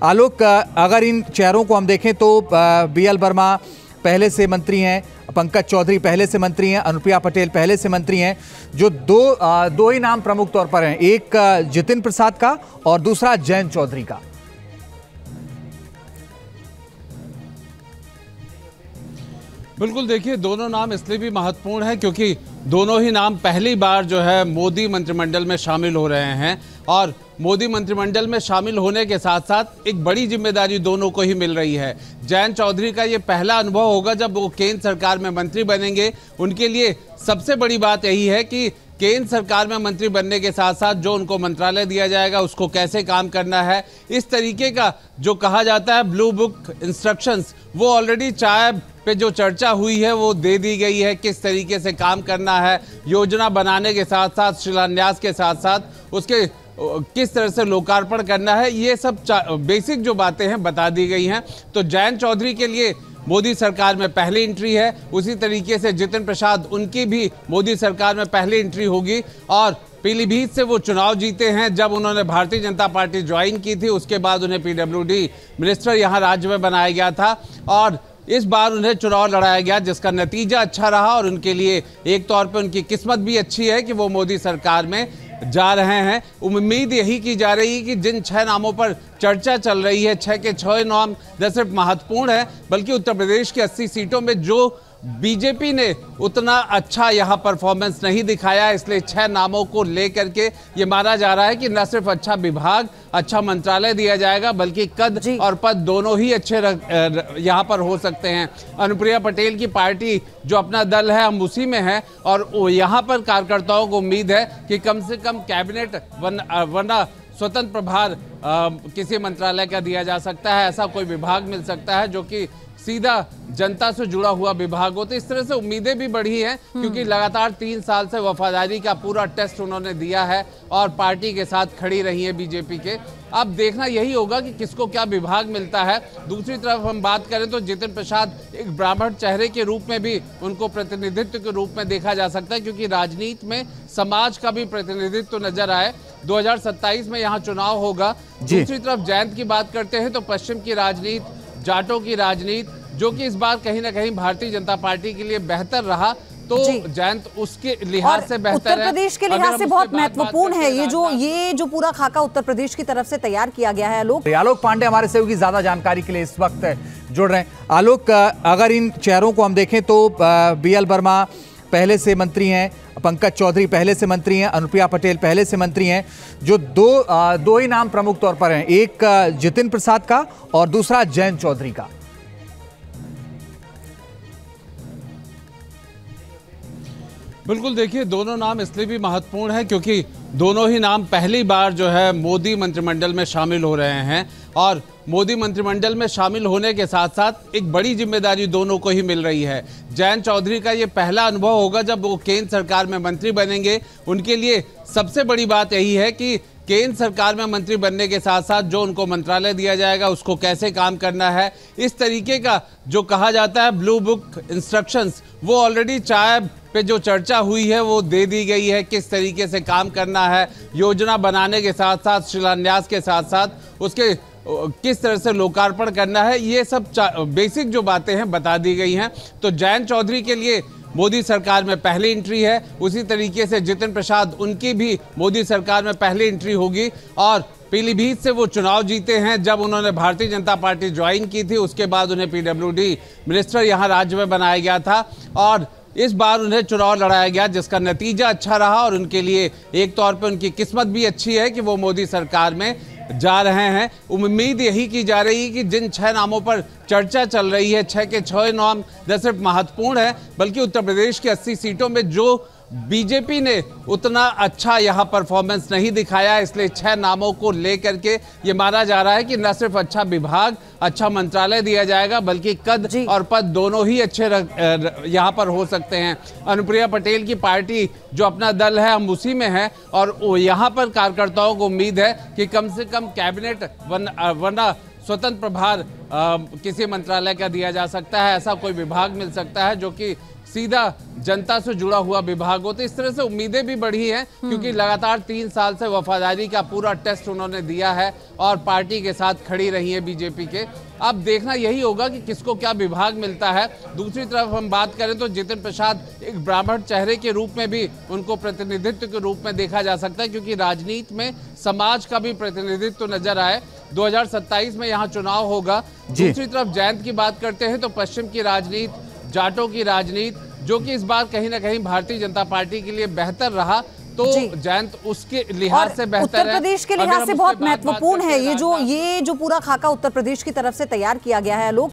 आलोक, अगर इन चेहरों को हम देखें तो BL वर्मा पहले से मंत्री हैं, पंकज चौधरी पहले से मंत्री हैं, अनुप्रिया पटेल पहले से मंत्री हैं। जो दो ही नाम प्रमुख तौर पर हैं, एक जितिन प्रसाद का और दूसरा जयंत चौधरी का। बिल्कुल, देखिए दोनों नाम इसलिए भी महत्वपूर्ण है क्योंकि दोनों ही नाम पहली बार जो है मोदी मंत्रिमंडल में शामिल हो रहे हैं और मोदी मंत्रिमंडल में शामिल होने के साथ साथ एक बड़ी जिम्मेदारी दोनों को ही मिल रही है। जयंत चौधरी का ये पहला अनुभव होगा जब वो केंद्र सरकार में मंत्री बनेंगे। उनके लिए सबसे बड़ी बात यही है कि केंद्र सरकार में मंत्री बनने के साथ साथ जो उनको मंत्रालय दिया जाएगा उसको कैसे काम करना है, इस तरीके का जो कहा जाता है ब्लू बुक इंस्ट्रक्शंस, वो ऑलरेडी चाय पे जो चर्चा हुई है वो दे दी गई है। किस तरीके से काम करना है, योजना बनाने के साथ साथ शिलान्यास के साथ साथ उसके किस तरह से लोकार्पण करना है, ये सब बेसिक जो बातें हैं बता दी गई हैं। तो जयंत चौधरी के लिए मोदी सरकार में पहली एंट्री है, उसी तरीके से जितिन प्रसाद उनकी भी मोदी सरकार में पहली एंट्री होगी। और पीलीभीत से वो चुनाव जीते हैं जब उन्होंने भारतीय जनता पार्टी ज्वाइन की थी, उसके बाद उन्हें PWD मिनिस्टर यहाँ राज्य में बनाया गया था और इस बार उन्हें चुनाव लड़ाया गया जिसका नतीजा अच्छा रहा और उनके लिए एक तौर पर उनकी किस्मत भी अच्छी है कि वो मोदी सरकार में जा रहे हैं। उम्मीद यही की जा रही है कि जिन 6 नामों पर चर्चा चल रही है, 6 के 6 नाम न सिर्फ महत्वपूर्ण है बल्कि उत्तर प्रदेश की 80 सीटों में जो बीजेपी ने उतना अच्छा यहाँ परफॉर्मेंस नहीं दिखाया, इसलिए 6 नामों को लेकर के ये माना जा रहा है कि न सिर्फ अच्छा विभाग, अच्छा मंत्रालय दिया जाएगा बल्कि कद और पद दोनों ही अच्छे यहाँ पर हो सकते हैं। अनुप्रिया पटेल की पार्टी जो अपना दल है हम उसी में है और यहाँ पर कार्यकर्ताओं को उम्मीद है कि कम से कम कैबिनेट वरना स्वतंत्र प्रभार किसी मंत्रालय का दिया जा सकता है, ऐसा कोई विभाग मिल सकता है जो कि सीधा जनता से जुड़ा हुआ विभाग हो। तो इस तरह से उम्मीदें भी बढ़ी हैं क्योंकि लगातार 3 साल से वफादारी का पूरा टेस्ट उन्होंने दिया है और पार्टी के साथ खड़ी रही है बीजेपी के। अब देखना यही होगा कि किसको क्या विभाग मिलता है। दूसरी तरफ हम बात करें तो जितिन प्रसाद एक ब्राह्मण चेहरे के रूप में भी उनको प्रतिनिधित्व के रूप में देखा जा सकता है क्योंकि राजनीति में समाज का भी प्रतिनिधित्व नजर आए। 2027 में यहाँ चुनाव होगा। दूसरी तरफ जयंत की बात करते हैं तो पश्चिम की राजनीति, जाटों की राजनीति जो कि इस बार कहीं ना कहीं भारतीय जनता पार्टी के लिए बेहतर रहा, तो जयंत उसके लिहाज से बेहतर है। उत्तर प्रदेश के लिहाज से बहुत महत्वपूर्ण है ये जो पूरा खाका उत्तर प्रदेश की तरफ से तैयार किया गया है। आलोक पांडे हमारे सहयोगी ज्यादा जानकारी के लिए इस वक्त जुड़ रहे हैं। आलोक, अगर इन चेहरों को हम देखें तो BL वर्मा पहले से मंत्री हैं, पंकज चौधरी पहले से मंत्री हैं, अनुप्रिया पटेल पहले से मंत्री हैं। जो दो ही नाम प्रमुख तौर पर हैं, एक जितिन प्रसाद का और दूसरा जयंत चौधरी का। बिल्कुल, देखिए दोनों नाम इसलिए भी महत्वपूर्ण है क्योंकि दोनों ही नाम पहली बार जो है मोदी मंत्रिमंडल में शामिल हो रहे हैं और मोदी मंत्रिमंडल में शामिल होने के साथ साथ एक बड़ी जिम्मेदारी दोनों को ही मिल रही है। जयंत चौधरी का ये पहला अनुभव होगा जब वो केंद्र सरकार में मंत्री बनेंगे। उनके लिए सबसे बड़ी बात यही है कि केंद्र सरकार में मंत्री बनने के साथ साथ जो उनको मंत्रालय दिया जाएगा उसको कैसे काम करना है, इस तरीके का जो कहा जाता है ब्लू बुक इंस्ट्रक्शंस, वो ऑलरेडी चाय पे जो चर्चा हुई है वो दे दी गई है। किस तरीके से काम करना है, योजना बनाने के साथ साथ शिलान्यास के साथ साथ उसके किस तरह से लोकार्पण करना है, ये सब बेसिक जो बातें हैं बता दी गई हैं। तो जयंत चौधरी के लिए मोदी सरकार में पहली एंट्री है, उसी तरीके से जितिन प्रसाद उनकी भी मोदी सरकार में पहली एंट्री होगी। और पीलीभीत से वो चुनाव जीते हैं जब उन्होंने भारतीय जनता पार्टी ज्वाइन की थी, उसके बाद उन्हें PWD मिनिस्टर यहाँ राज्य में बनाया गया था और इस बार उन्हें चुनाव लड़ाया गया जिसका नतीजा अच्छा रहा और उनके लिए एक तौर पर उनकी किस्मत भी अच्छी है कि वो मोदी सरकार में जा रहे हैं। उम्मीद यही की जा रही है कि जिन 6 नामों पर चर्चा चल रही है, 6 के 6 नाम न सिर्फ महत्वपूर्ण है बल्कि उत्तर प्रदेश की 80 सीटों में जो बीजेपी ने उतना अच्छा यहाँ परफॉर्मेंस नहीं दिखाया, इसलिए 6 नामों को लेकर के ये माना जा रहा है कि न सिर्फ अच्छा विभाग, अच्छा मंत्रालय दिया जाएगा बल्कि कद और पद दोनों ही अच्छे यहाँ पर हो सकते हैं। अनुप्रिया पटेल की पार्टी जो अपना दल है हम उसी में है और यहाँ पर कार्यकर्ताओं को उम्मीद है कि कम से कम कैबिनेट वरना स्वतंत्र प्रभार किसी मंत्रालय का दिया जा सकता है, ऐसा कोई विभाग मिल सकता है जो कि सीधा जनता से जुड़ा हुआ विभाग हो। तो इस तरह से उम्मीदें भी बढ़ी हैं, क्योंकि लगातार 3 साल से वफादारी का पूरा टेस्ट उन्होंने दिया है और पार्टी के साथ खड़ी रही है बीजेपी के। अब देखना यही होगा कि किसको क्या विभाग मिलता है। दूसरी तरफ हम बात करें तो जितिन प्रसाद एक ब्राह्मण चेहरे के रूप में भी उनको प्रतिनिधित्व के रूप में देखा जा सकता है, क्योंकि राजनीति में समाज का भी प्रतिनिधित्व नजर आए। 2027 में यहाँ चुनाव होगा। दूसरी तरफ जयंत की बात करते हैं तो पश्चिम की राजनीति, जाटों की राजनीति, जो कि इस बार कहीं ना कहीं भारतीय जनता पार्टी के लिए बेहतर रहा, तो जयंत उसके लिहाज से बेहतर है। उत्तर प्रदेश के लिहाज से बहुत महत्वपूर्ण है ये जो पूरा खाका उत्तर प्रदेश की तरफ से तैयार किया गया है। लोग